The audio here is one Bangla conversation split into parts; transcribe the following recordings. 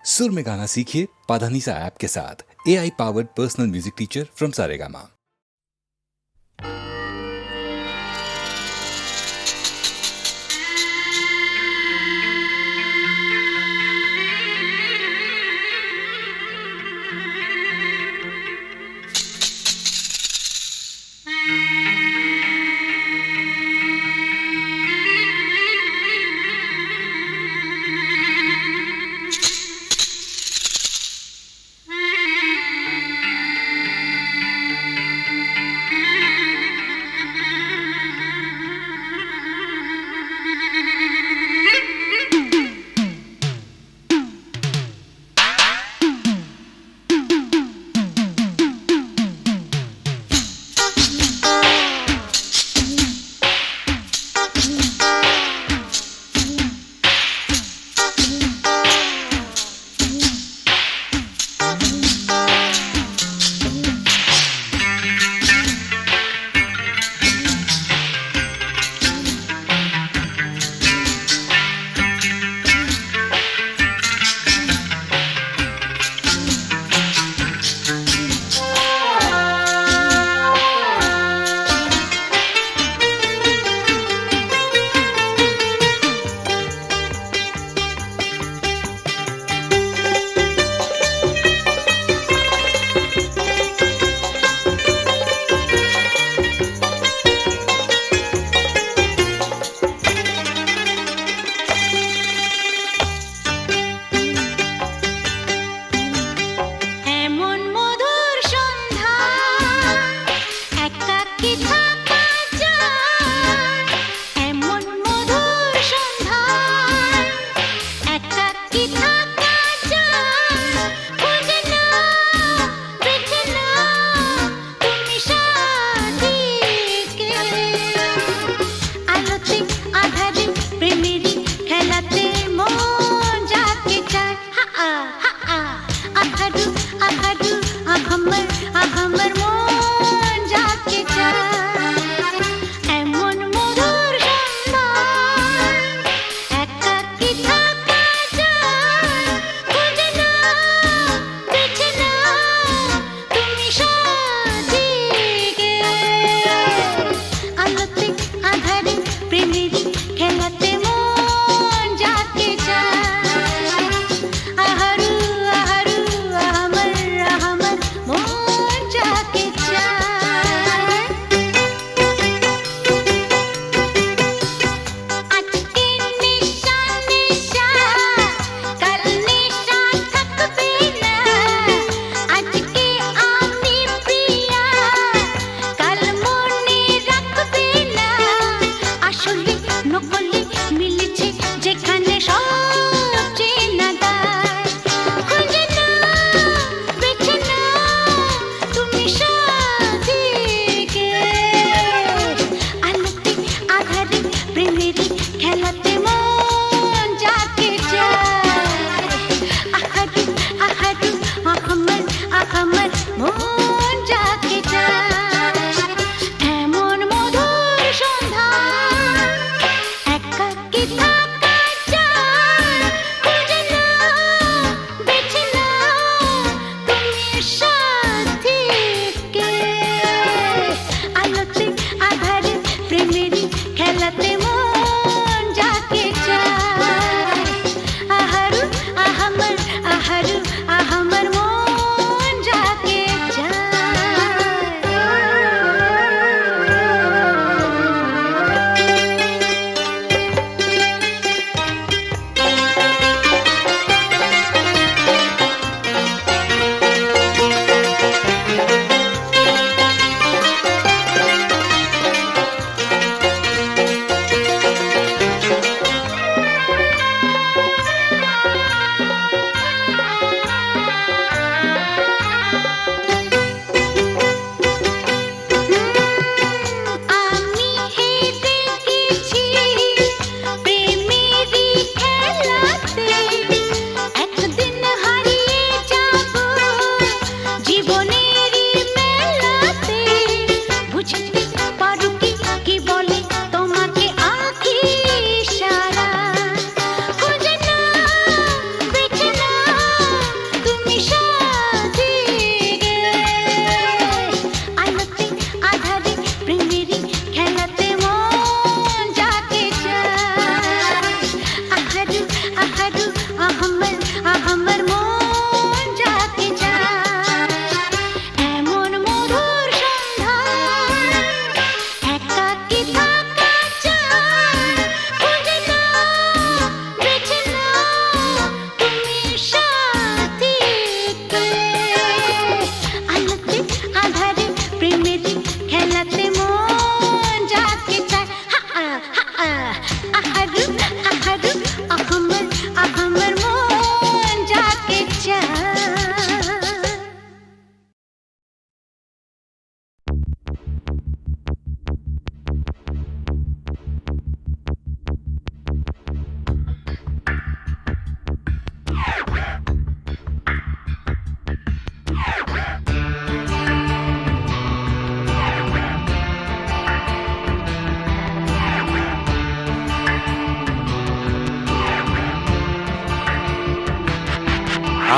सुर में गाना सीखिए पाधानीसा ऐप के साथ। AI powered personal music teacher from Saregama.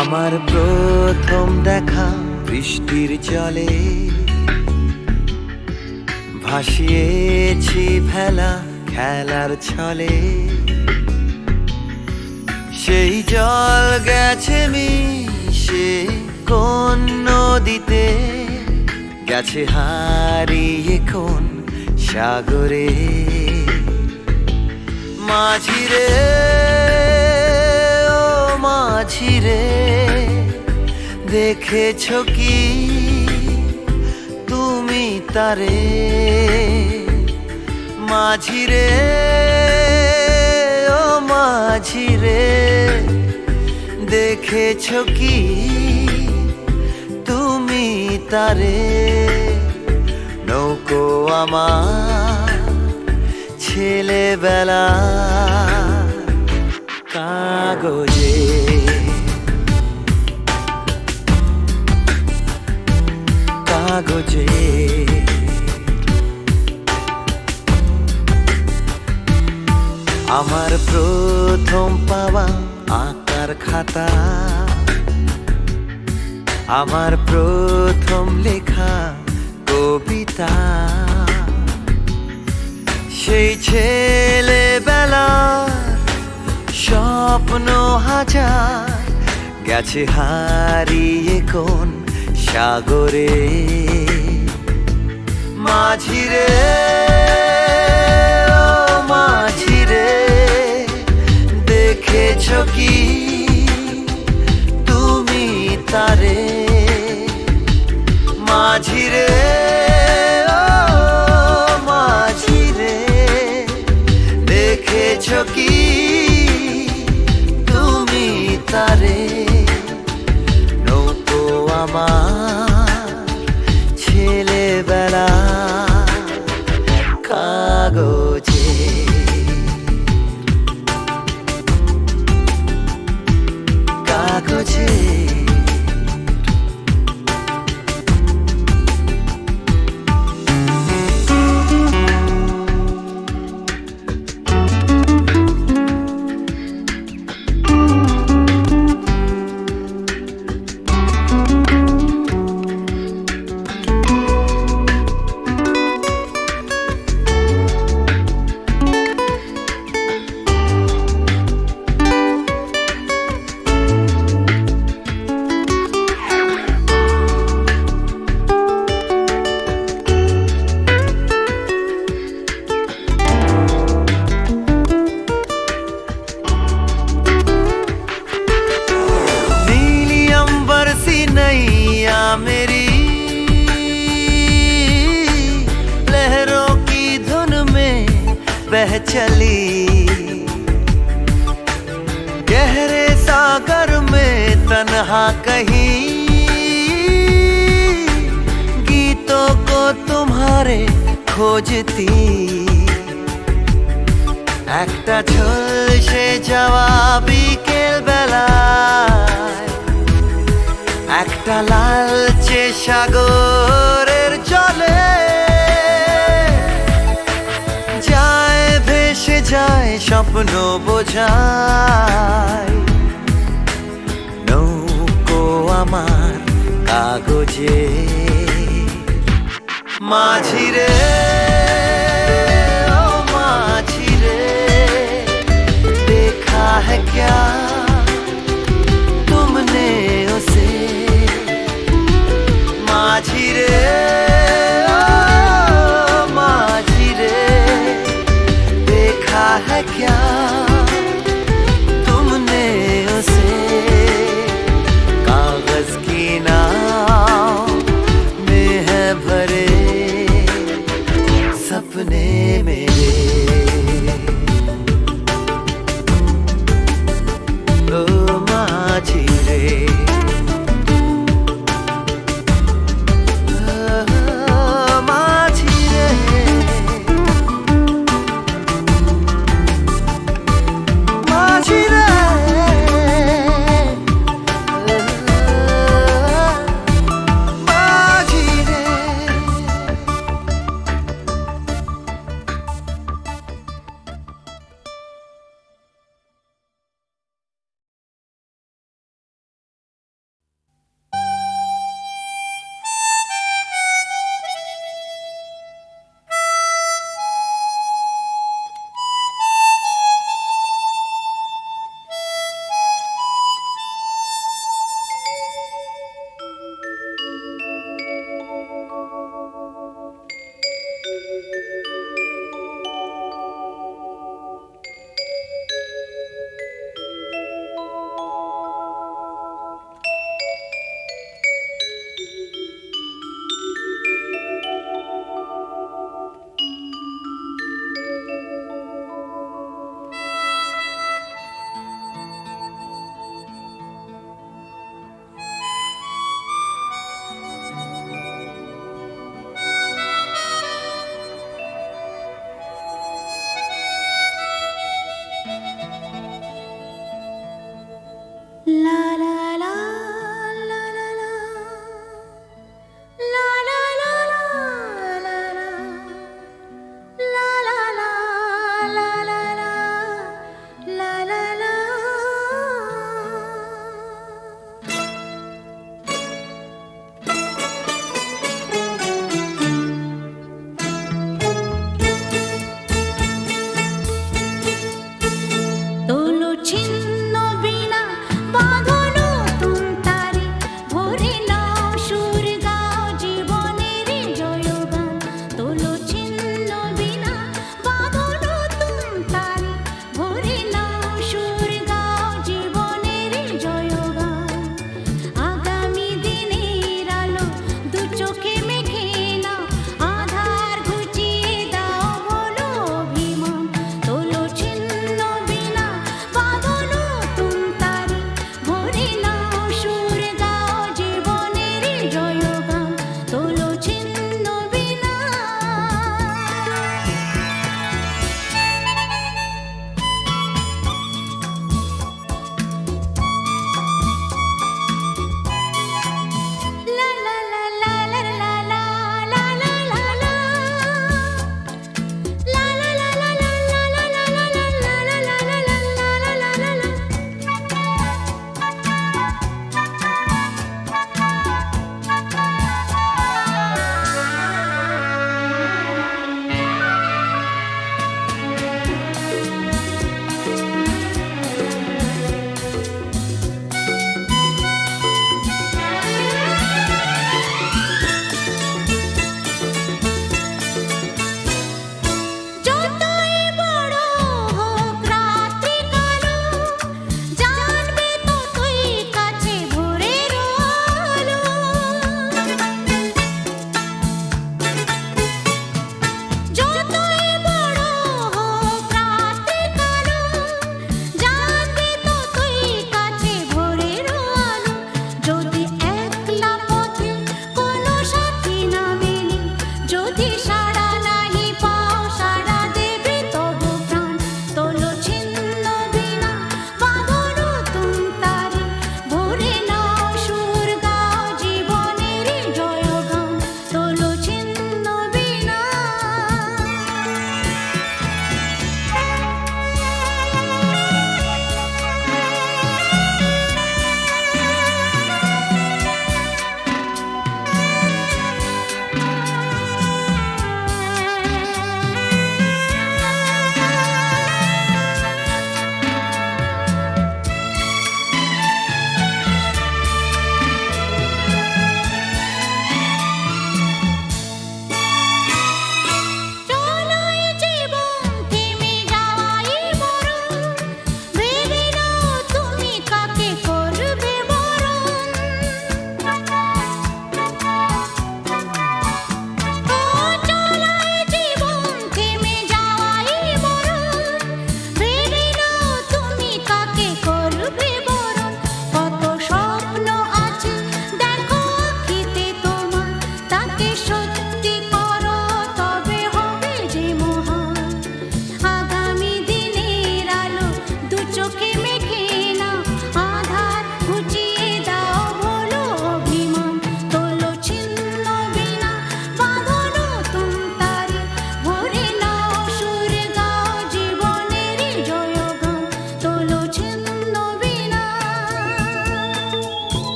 আমার প্রথম দেখা বৃষ্টির জলে ভাসিয়েছি ভেলা খেলার ছলে, সেই জল গেছে মিশে কোন নদীতে, গেছে হারিয়ে কোন সাগরে। মাঝিরে ও মাঝিরে, দেখেছ কি তুমি তারে? মাঝিরে ও মাঝিরে, দেখেছ কি তুমি তারে? নৌকো আমার ছেলেবেলা কাগজে, কাগজে। আমার প্রথম পাওয়া আঁকার খাতা, আমার প্রথম লেখা কবিতা, সেই ছেলেবেলার স্বপ্ন হাজার, গেছে হারিয়ে কোন সাগরে। মাঝিরে ও মাঝিরে, দেখেছ কি তুমি তারে? মাঝিরে ও মাঝিরে, দেখেছ কি তুমি তারে? নৌকো আমার ছেলেবেলা কাগজে, কাগজে। नैया मेरी लहरों की धुन में बह चली, गहरे सागर में तन्हा कहीं गीतों को तुम्हारे खोजती। একটা ঝলসে যাওয়া বিকেল বেলায়, একটা লালচে সাগরের জলে যায় ভেসে যায় স্বপ্ন বোঝায়। নৌকো আমার কাগজে, মাঝিরে ও মাঝিরে, देखा है क्या तुमने उसे? माझिरे ओ माझिरे, देखा है क्या तुमने उसे? कागज की नाव में है भरे सपने मेरे। La la la la la la la la la la la la la la la la la la la. তোলো ছিন্ন বিনা বাঁধলো তুমতারে ভরে নাও সুর গাও জীবনের জয়গান তোলো ছিন্ন বিনা বাঁধলো তুমতারে ভরে নাও সুর গাও জীবনের জয়গান আগামী দিনের আলো দু চোখে মেঘে নাও আধার ঘুচিয়ে দাও বলো অভিমান তোলো ছিন্ন বিনা বাঁধলো তুমতারে ভরে নাও সুর গাও জীবনের জয়গান তোলো ছিন্ন বিনা. La la la la la la la la la la la. La la la la la la la la la la la la la la la la la la.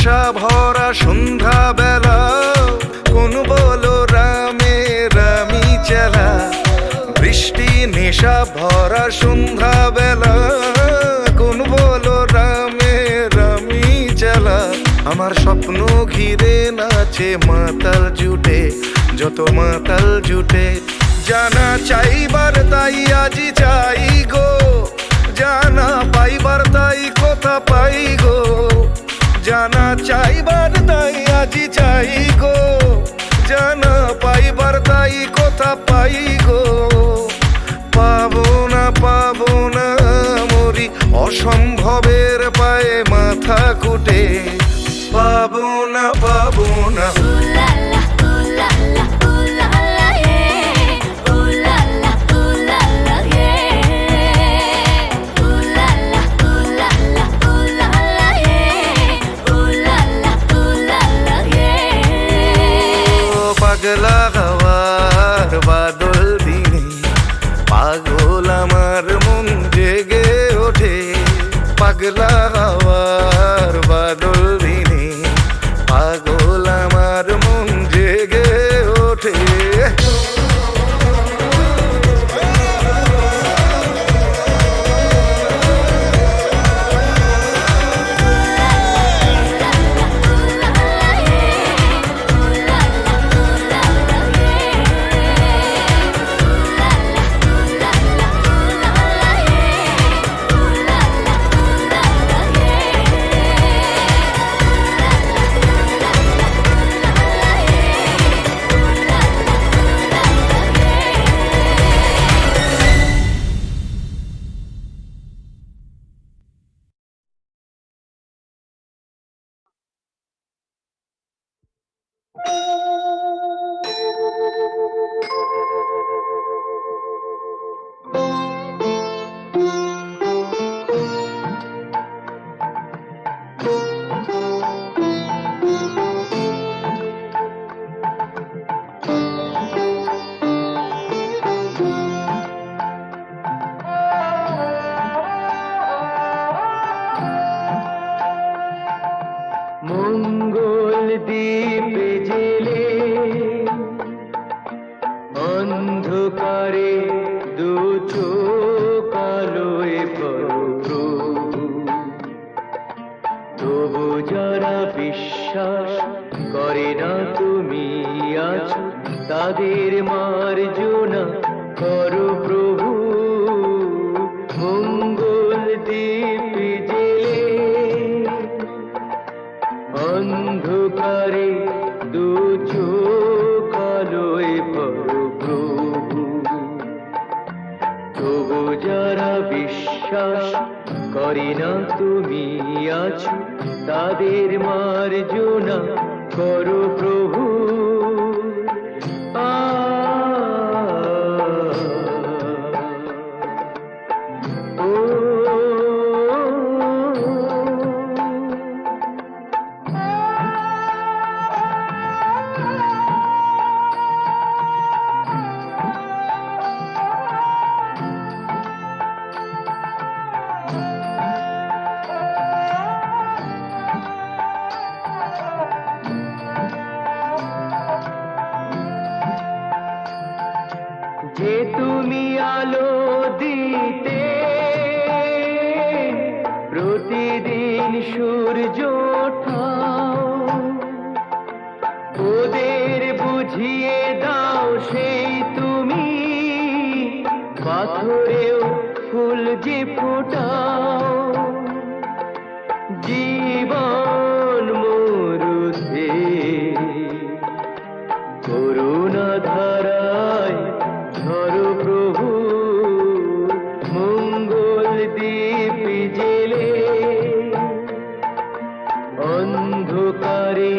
নেশা ভরা সন্ধ্যা বেলা, কোন বলো রামে রামি চেলা। বৃষ্টি নেশা ভরা সন্ধ্যা বেলা, কোন বলো রামে রামি চেলা। আমার স্বপ্ন ঘিরে নাচে মাতাল জুটে, যত মাতাল জুটে। জানা চাইবার তাই আজি চাই গো, জানা পাইবার তাই কথা পাই গো। জানা চাইবার তাই আজি চাই গো, জানা পাইবার তাই কথা পাই গো। পাবো না মরি অসম্ভবের পায়ে মাথা কুটে। পাবো না Ooh la la, ooh la la, ooh la la, yeah. Ooh la la, ooh la la, yeah. Ooh la la, ooh la la, ooh la la, yeah. Ooh la la, ooh la la, yeah. ও পাগলা হওয়ার বাদল দিনে, পাগল আমার মন জেগে ওঠে। পাগলা হওয়ার বাদল দিনে, পাগল আমার মন জেগে ওঠে। মঙ্গল দ্বীপ জেলে অন্ধকারে দু চোখ আলোয় ভরো। তবু যারা বিশ্বাস করে না তুমি আছো, তাদের মার্জনা করো প্রভু। মঙ্গল দ্বীপ জেলে অন্ধকারে দু চোখ আলোয় ভরো প্রভু। তবু যারা বিশ্বাস করে না তুমি আছো, তাদের মার্জনা করো প্রভু। যে তুমি আলো দিতে প্রতিদিন সূর্য ওঠাও, ওদের বুঝিয়ে দাও সেই তুমি পাথরেও ফুল যে ফোটাও। জীবন মরুতে করুণা ধারায় ধরো প্রভু। মঙ্গল দ্বীপ জেলে অন্ধকারে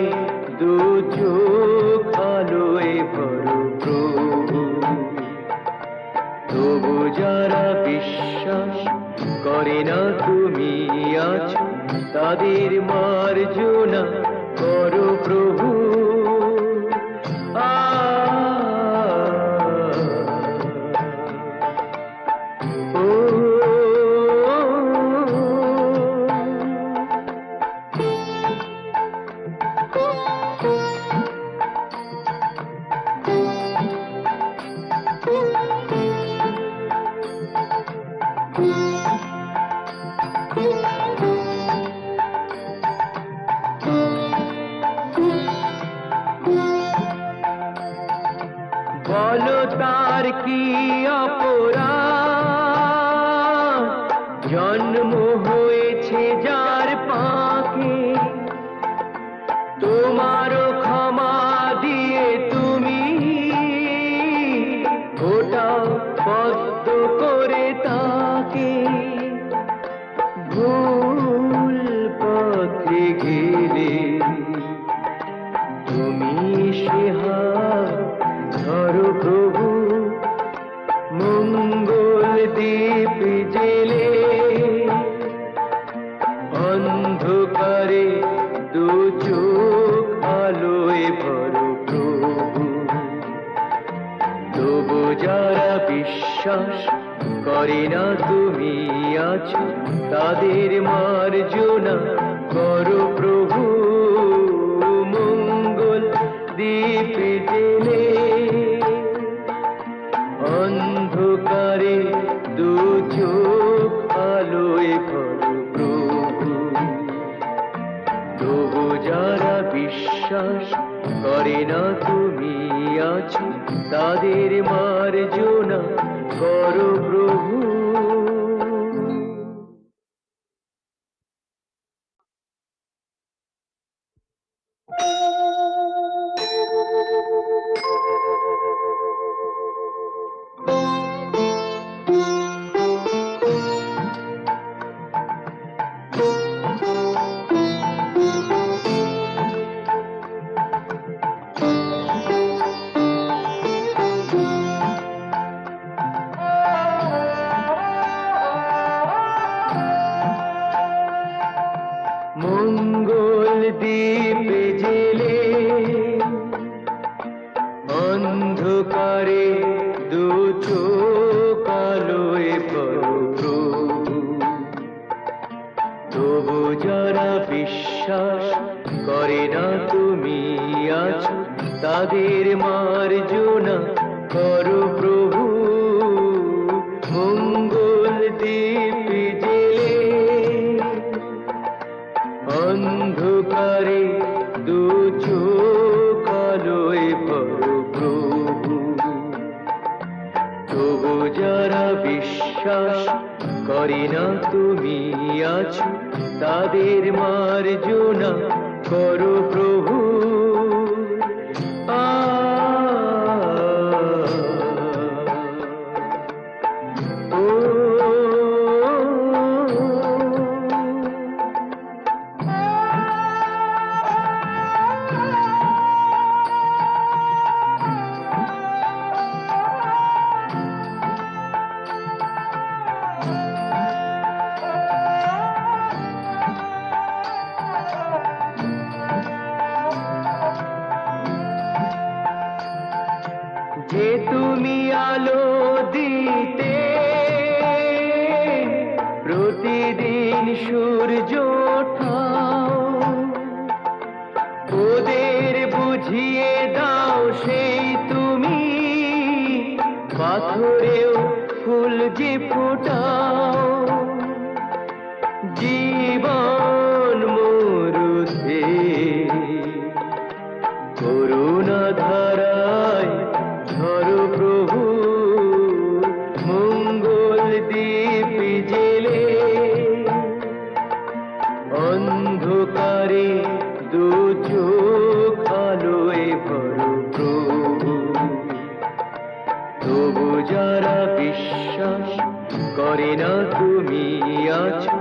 দু চোখ আলোয় ভরো প্রভু। তবু যারা বিশ্বাস করে না তুমি আছো, তাদের মার্জনা করো প্রভু। কি অপরাধ, জন্ম হয়েছে যার পাকে, তোমারও ক্ষমা দিয়ে তুমি ওটাও পদ্ম করে তাকে। ভুল পথে গেলে তুমি সে হাত ধরো প্রভু, মঙ্গল দীপ জেলে অন্ধকারে দু চোখ আলোয় ভরো প্রভু। তবু যারা বিশ্বাস করে না তুমি আছো, তাদের মার্জনা করো প্রভু, মঙ্গল দীপ জেলে অন্ধকারে দু চোখ আলোয় ভরো প্রভু। তবু যারা বিশ্বাস করে না তুমি আছো, তাদের মার্জনা করো প্রভু। মঙ্গল দীপ জেলে অন্ধকারে দু চোখ আলোয় ভরো প্রভু। তবু যারা বিশ্বাস করে না তুমি আছো, তাদের মার্জনা করো প্রভু, মঙ্গল দীপ জেলে অন্ধকারে দু চোখ আলোয় ভরো প্রভু। তবু যারা বিশ্বাস করে না তুমি আছো, তাদের মার্জনা করো প্রভু। যে তুমি আলো দিতে প্রতিদিন সূর্য ওঠাও, ওদের বুঝিয়ে দাও সেই তুমি পাথরেও ফুল যে ফোটাও। জীবন মরুতে করুণা ধারায় ধরো প্রভু, মঙ্গল দীপ জেলে অন্ধকারে দু চোখ আলোয় ভরো প্রভু। তবু যারা বিশ্বাস করে না তুমি আছো,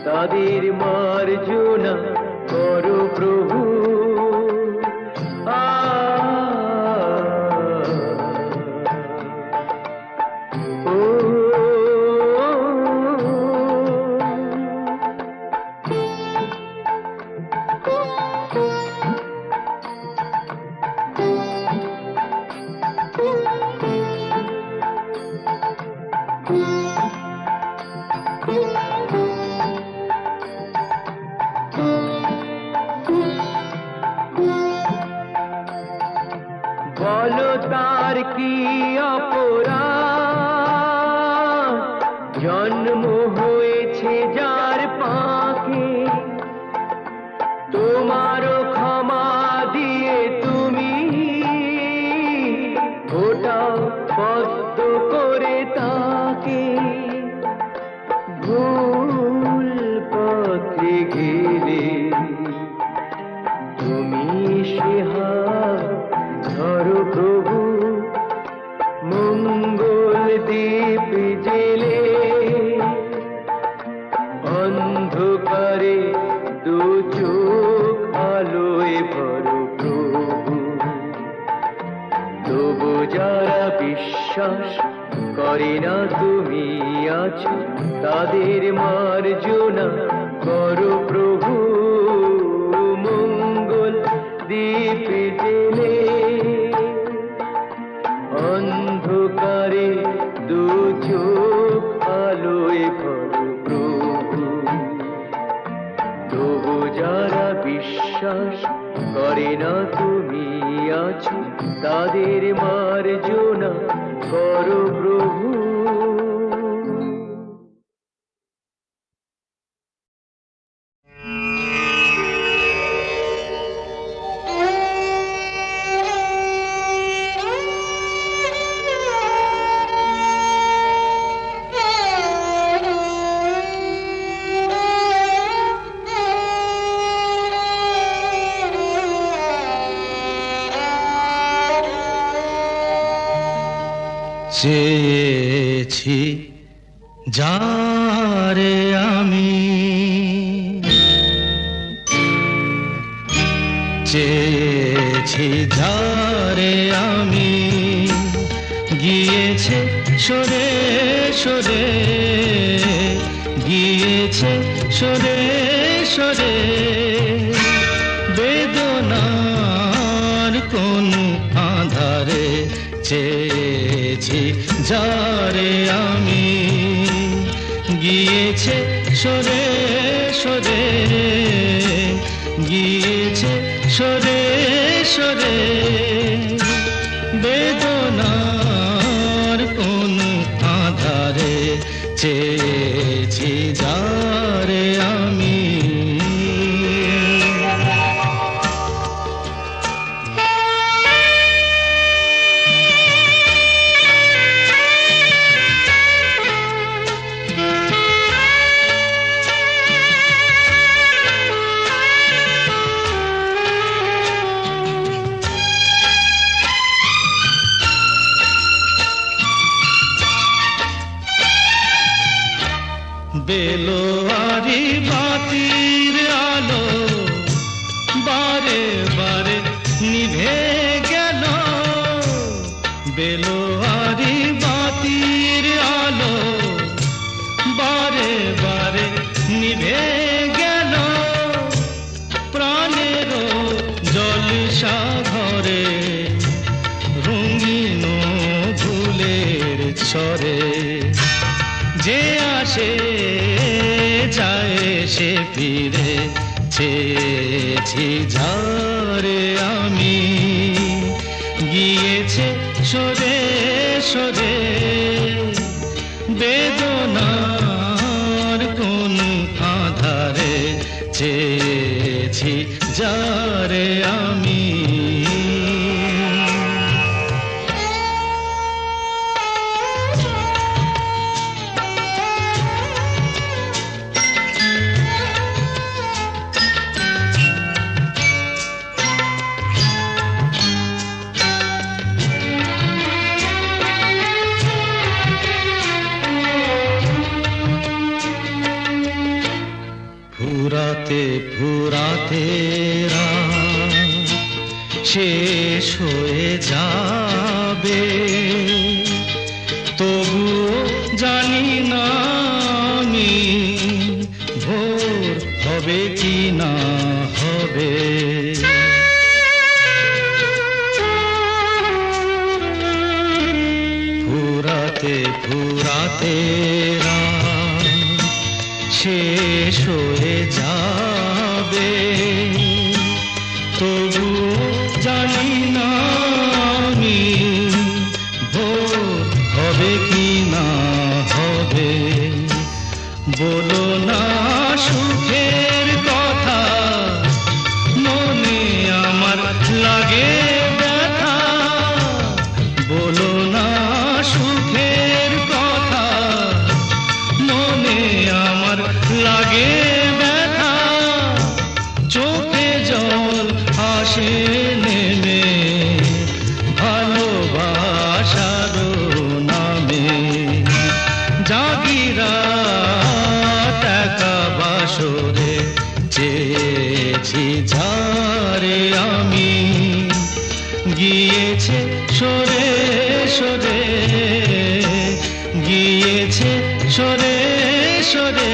তাদের মার্জনা করো প্রভু। বলো তার কি অপরাধ, জন্ম হয়েছে যার পাকে, তোমারও ক্ষমা দিয়ে তুমি ওটাও পদ্ম চোখ আলোয় ভরো প্রভু। তবু যারা বিশ্বাস করে না তুমি আছো, তাদের মার্জনা করো প্রভু। মঙ্গল দীপ জেলে অন্ধকারে দু চোখ আলোয় ভরো প্রভু। তবু যারা বিশ্বাস করে না তুমি আছো, তাদের মার্জনা করো প্রভু। চেয়েছি যারে আমি, চেয়েছি যারে আমি, গিয়েছে সরে সরে, গিয়েছে সরে সরে। বেদনার কোন আধারে চেয়েছি যারে আমি, গিয়েছে সরে সরে, গিয়েছে সরে সরে। বেদনার কোন আধারে চেয়েছি যারে আমি। বেলোয়ারি বাতির আলো বারে বারে নিভে গেল, বেলোয়ারি বাতির আলো বারে বারে নিভে গেল। প্রাণের জলসা ঘরে রঙিন ফুলের ছড়ে, যে আসে যায় সে ফিরে। চেয়েছি যারে আমি, গিয়েছে সরে সরে। বেদনার কোন আধারে চেয়েছি যারে আমি। ফুরাতে ফুরাতে রাত শেষ হয়ে যাবে, তবুও জানি না আমি ভোর হবে কি না হবে। ফুরাতে ফুরাতে রাত শেষ হয়ে যাবে, তবুও জানি না আমি ভোর হবে কি না হবে। বলো না সুখের কথা, মনে আমার লাগে ব্যথা। বলো না সুখের কথা, মনে আমার লাগে ব্যথা। চোখে জল আসে নেমে ভালোবাসার নামে। জাগিরা টাকা বাসরে চেয়েছি চেয়েছি ঝারে আমি, গিয়েছে সরে সরে, গিয়েছে সরে সরে,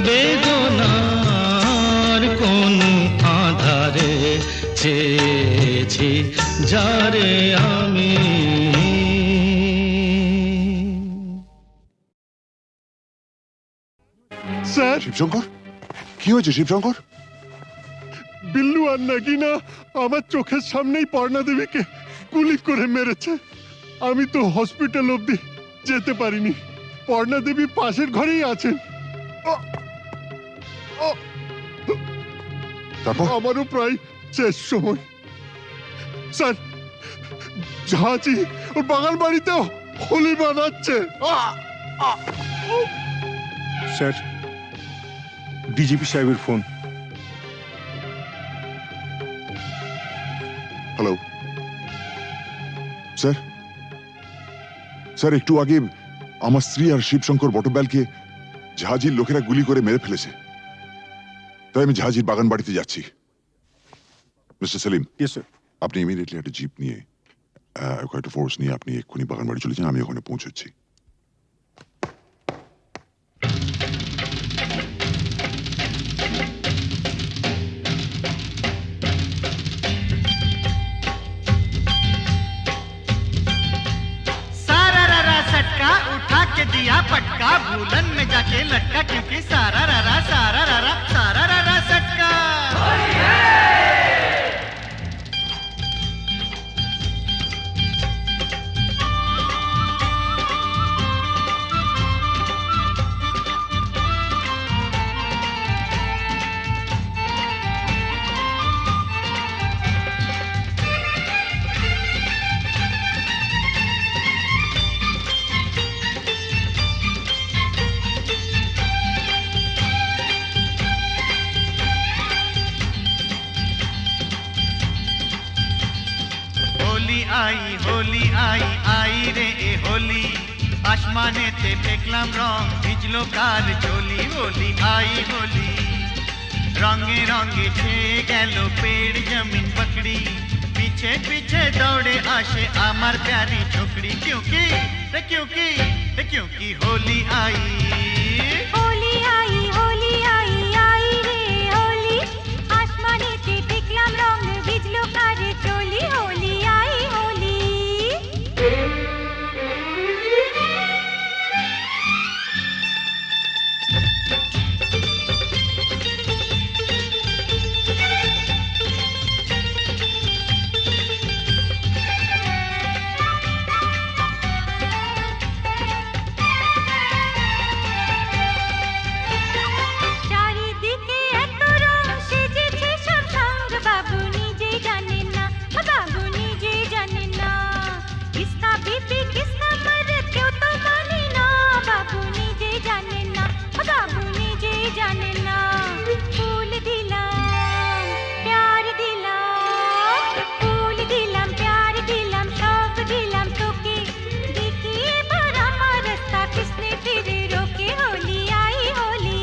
বেদনার কোন আধারে চেয়েছি যারে আমি। স্যার, শিবশঙ্কর, কি হয়েছে শিবশঙ্কর? বিল্লু আর নাগিনা আমার চোখের সামনেই পর্ণা দেবীকে গুলি করে মেরেছে। আমি তো হসপিটাল অবধি যেতে পারিনি। পর্ণা দেবী পাশের ঘরেই আছেন। তারপর? আমারও প্রায় শেষ সময়। স্যার, ঝাঁচি ওর বাগান বাড়িতেও হোলি বানাচ্ছে। স্যার, ডিজিপি সাহেবের ফোন। হ্যালো স্যার, স্যার একটু আগে আমার স্ত্রী আর শিবশঙ্কর বটব্যালকে ঝাঁঝির লোকেরা গুলি করে মেরে ফেলেছে। তাই আমি ঝাঁঝির বাগান বাড়িতে যাচ্ছি। Mister Selim, yes sir. আপনি ইমিডিয়েটলি একটা জিপ নিয়ে কয়েকটা ফোর্স নিয়ে আপনি এক্ষুনি বাগান বাড়ি চলে যান, আমি ওখানে পৌঁছচ্ছি। सारा रा सटका उठा के दिया पटका, भूलन में जाके लटका, क्योंकि सारा रा सटका। होली आई आई रे ए होली, आसमानेते फेकलाम रंग भिजलो कार चोली। होली आई होली, रंगे रंगे छेए गेलो पेड़ जमीन पकड़ी, पीछे पीछे दौड़े आशे आमार प्यारी छोकरी। क्योंकि होली आई, होली आई होली आई आई रे होली, आसमानेते দেখলাম রং ভিজলো কারে চলি। হোলি আই হোলি। চারিদিকে এত রং সেজেছে সব সঙ্গ, বাবু নিজে জানে না, বাবু নিজে জানে না। কিসকা বিপি কিসকা মরদ কেউ তো মানে না, বাবু নিজে জানে না, বাবু নিজে জানে না। ফুল দিলাম প্যার দিলাম, ফুল দিলাম প্যার দিলাম, সব দিলাম তোকে, দেখি এবার আমার রাস্তা কিসনে ফিরে রোকে। হোলি আই হোলি।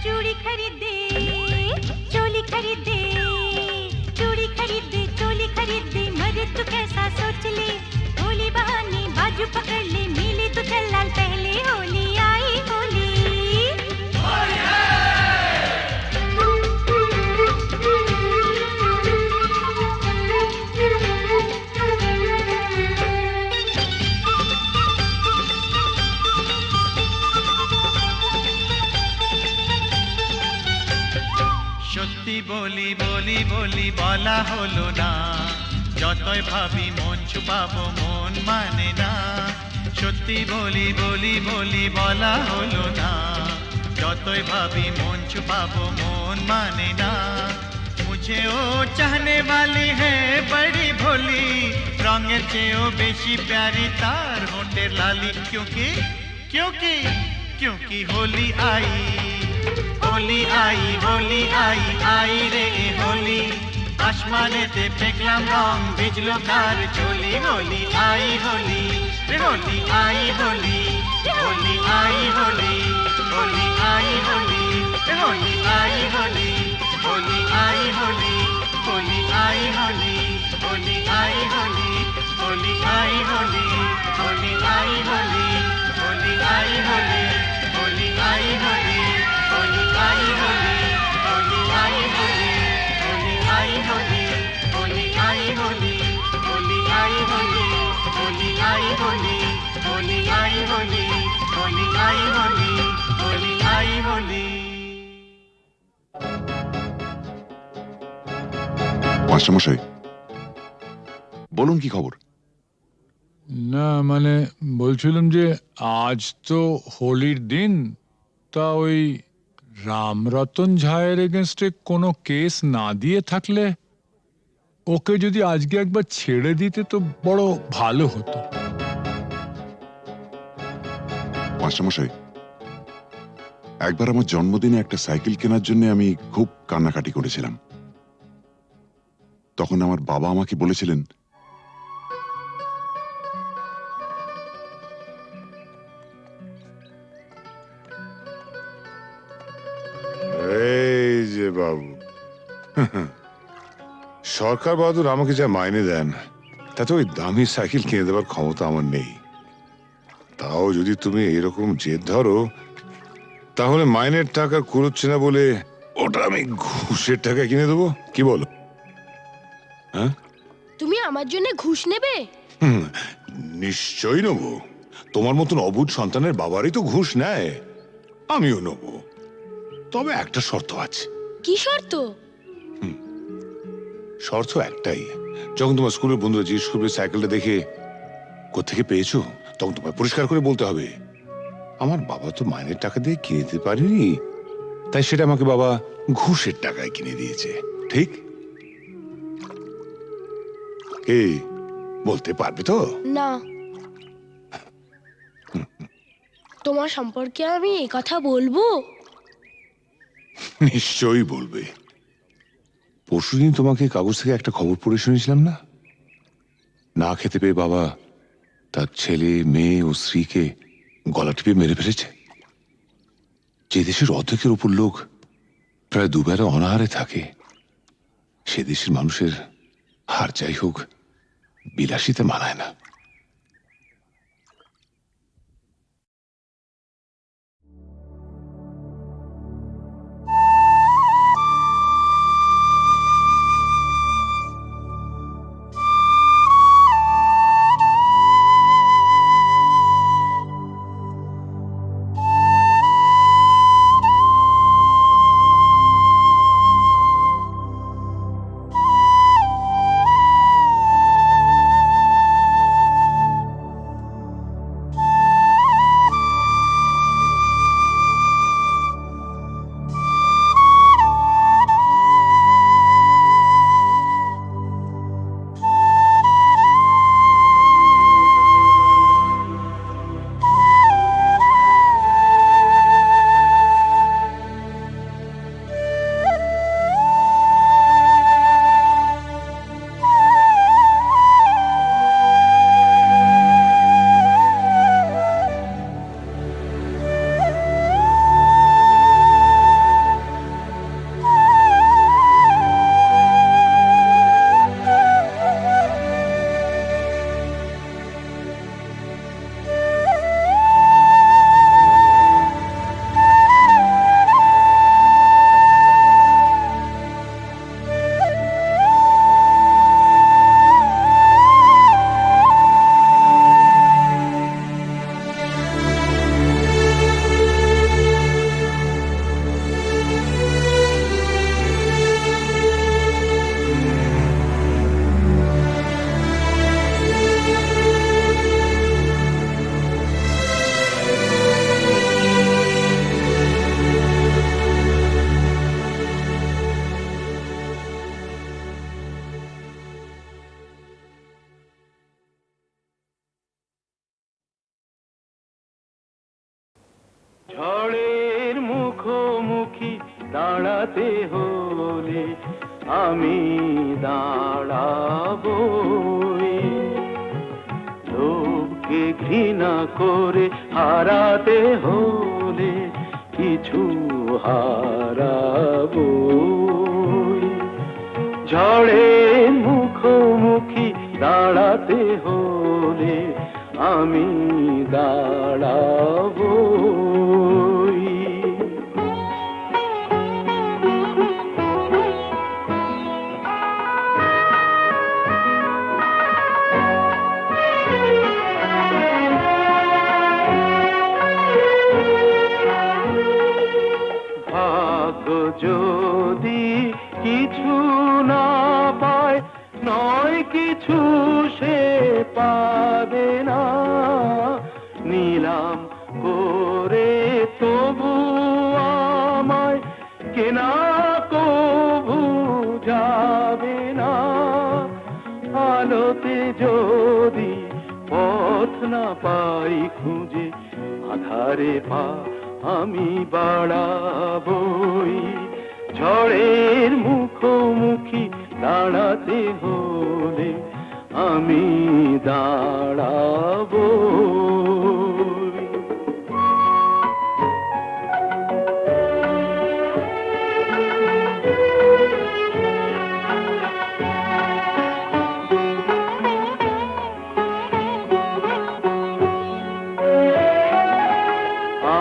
चूड़ी खरीदे चोली खरीदे, चूड़ी खरीदे चोली खरीदे, मरे तू कैसा सोच ले। होली बहाने बाजू पकड़ ले, मिले तो चल लाल पहले। होली आई होली। সত্যি বলি বলি বলি বলা হলো না, যতই ভাবি মন ছুপাবো মন মানে না। সত্যি বলি বলি বলি বলা হলো না, যতই ভাবি মন छुपाबो मोन माने ना। मुझे ओ चाहने वाली है बड़ी भोली, रंगेर चेयो बेशी प्यारी तार होंठेर लाली। क्योंकि क्योंकि क्योंकि होली आई होली आई होली आई आई रे होली আসমানেতে ফেকলাম রং বিজলো কার চলি হোলি আই হোলি রে হোলি আই হোলি হোলি আই হোলি হোলি আই হোলি রে হোলি আই হোলি হোলি আই হোলি হোলি আই হোলি হোলি আই হোলি হোলি আই হোলি হোলি আই হোলি হোলি আই হোলি হোলি আই হোলি হোলি আই হোলি হোলি আই হোলি হোলি আই হোলি হোলি আই হোলি হোলি আই হোলি হোলি আই হোলি হোলি আই হোলি হোলি আই হোলি হোলি আই হোলি মাস্টারমশাই বলুন কি খবর? না মানে বলছিলাম যে আজ তো হোলির দিন, তা ওই রামরতন ঝায়ের এগেনস্টে কোনো কেস না দিয়ে থাকলে ওকে যদি আজকে একবার ছেড়ে দিতে তো বড় ভালো হতো। মাস্টারমশাই একবার আমার জন্মদিনে একটা সাইকেল কেনার জন্য আমি খুব কান্নাকাটি করেছিলাম। তখন আমার বাবা আমাকে বলেছিলেন, এই যে বাবু, সরকার বাহাদুর আমাকে যা মাইনে দেন তাতে ওই দামি সাইকেল কিনে দেওয়ার ক্ষমতা আমার নেই। তাও যদি তুমি এরকম জেদ ধরো তাহলে মাইনের টাকা কুড়োচ্ছে না বলে ওটা আমি ঘুষের টাকা কিনে দেবো, কি বলো? হ্যাঁ, তুমি আমার জন্য ঘুষ নেবে? নিশ্চয়ই নেবো। তোমার মতন অবুঝ সন্তানের বাবারই তো ঘুষ নেয়, আমিও নেবো। তবে একটা শর্ত আছে। কি শর্ত? শর্ত একটাই, যখন তোমার স্কুলের বন্ধুরা জিজ্ঞেস করবে সাইকেলটা দেখে কোত্থেকে পেয়েছো, তখন তোমায় পরিষ্কার করে বলতে হবে আমার বাবা তো মাইনের টাকা দিয়ে কিনে দিতে পারেনি, তাই সেটা আমাকে বাবা ঘুষের টাকায় কিনে দিয়েছে। ঠিক? কি বলতে পারবে তো? না, তোমার সম্পর্কে আমি এই কথা বলবো? নিশ্চয়ই বলবে। পরশুদিন তোমাকে কাগজ থেকে একটা খবর পড়ে শুনেছিলাম না? না খেতে পেয়ে বাবা তার ছেলে মেয়ে ও স্ত্রীকে গলা টিপে মেরে ফেলেছে। যে দেশের অর্ধেকের উপর লোক প্রায় দুবেলা অনাহারে থাকে, সে দেশের মানুষের হার যাই হোক বিলাসিতে মানায় না। মুখী দাঁড়াতে হলে আমি দাঁড়াবই। লোককে ঘৃণা করে হারাতে হলে কিছু হারাবই। ঝড়ের মুখোমুখি দাঁড়াতে হলে আমি দাঁড়াবই। ভাগ্য যদি কিছু না পায়, নয় কিছু সে পাবে না। নিলাম করে তবু আমায় কেনা কবু যাবে না। আলোতে যদি পথ না পাই খুঁজে, আধারে পা আমি বাড়াবই। ঝড়ের মুখোমুখি দাঁড়াতে হলে আমি দাঁড়াবই।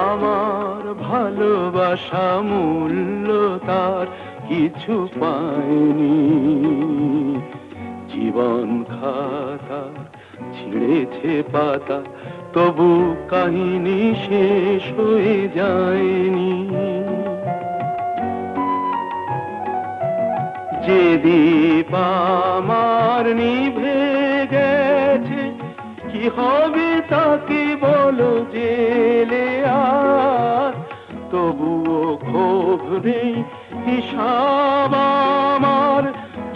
আমার ভালোবাসা মূল্য তার কিছু পায়নি। জীবন খাতা ছিঁড়েছে পাতা, তবু কাহিনী শেষ হয়ে যায়নি। যে দীপ আমার নিভে গেছে, কি হবে তাকে বলো জেলে আর। তবুও ক্ষোভ নেই, হিসাব আমার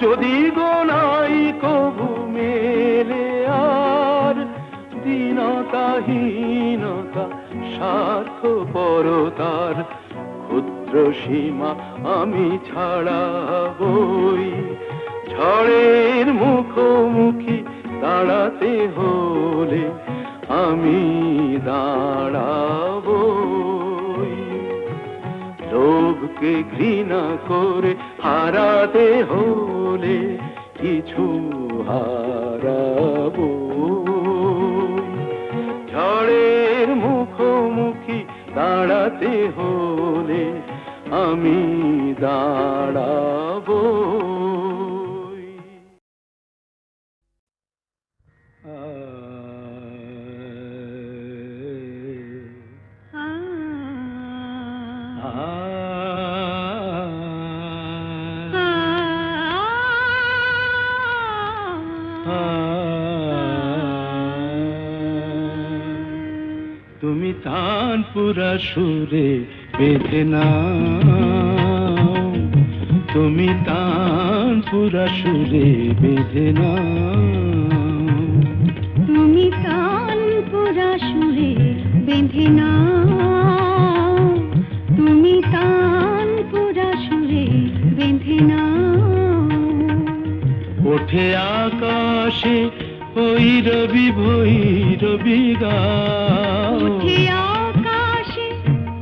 যদি গোনাই কবু মেলে আর। দীনতাহীনতা স্বার্থপরতার ক্ষুদ্র সীমা আমি ছাড়াবই। ঝড়ের মুখোমুখি দাঁড়াতে হলে আমি দাঁড়াবই। লোভকে ঘৃণা করে হারাতে হলে কিছু হারাবই। ঝড়ের মুখোমুখি দাঁড়াতে হলে আমি দাঁড়াবই। তুমি তানপুরা সুরে বেঁধে নাও, তুমি তানপুরা সুরে বেঁধে নাও। তুমি তানপুরা সুরে বেঁধে নাও, তুমি তানপুরা সুরে বেঁধে নাও। ওঠে আকাশে ভৈরবী ভৈরবী গাও, ওঠে আকাশে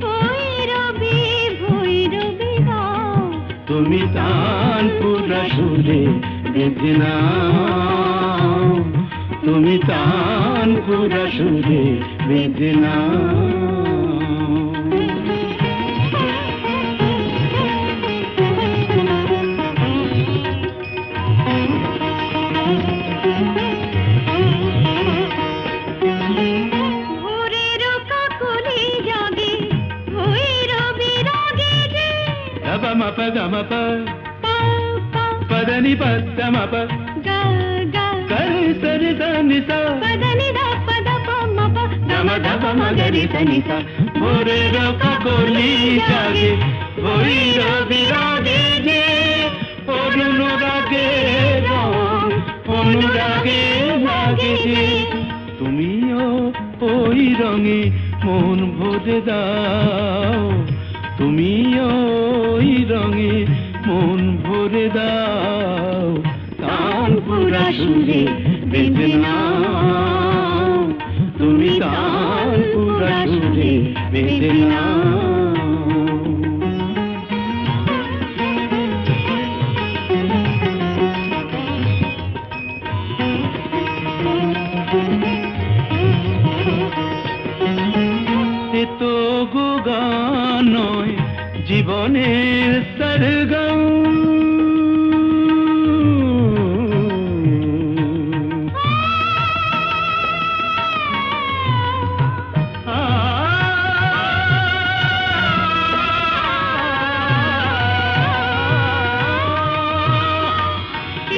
ভৈরবী ভৈরবী গাও। তুমি তানপুরা সুরে বেঁধে নাও, তুমি তানপুরা সুরে বেঁধে নাও। Mapa gama pa padani padama pa ga ga kare sari sani sa padani da pada pa ma pa gama gama magari sani sa bore roka goli jage bhoirabi rage je onurage onurage lage je tumiyo oi range mon bhore dao tumiyo রঙে মন ভরে দাও, তানপুরা সুরে বেঁধে নাও, তুমি তানপুরা সুরে বেঁধে নাও। এ তো গো গান নয়, জীবনের সরগম।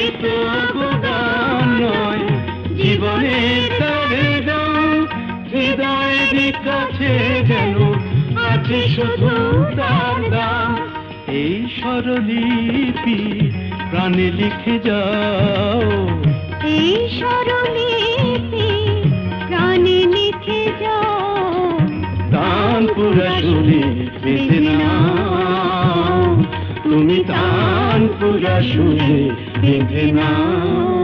এ তো গো গান নয়, জীবনের সরগম। হৃদয়ের কাছে যেন আছে শুধু তার নাম। এই স্বরলিপি প্রাণে লিখে যাও, এই স্বরলিপি প্রাণে লিখে যাও, তানপুরা সুরে বেঁধে নাও, তুমি তানপুরা সুরে বেঁধে নাও।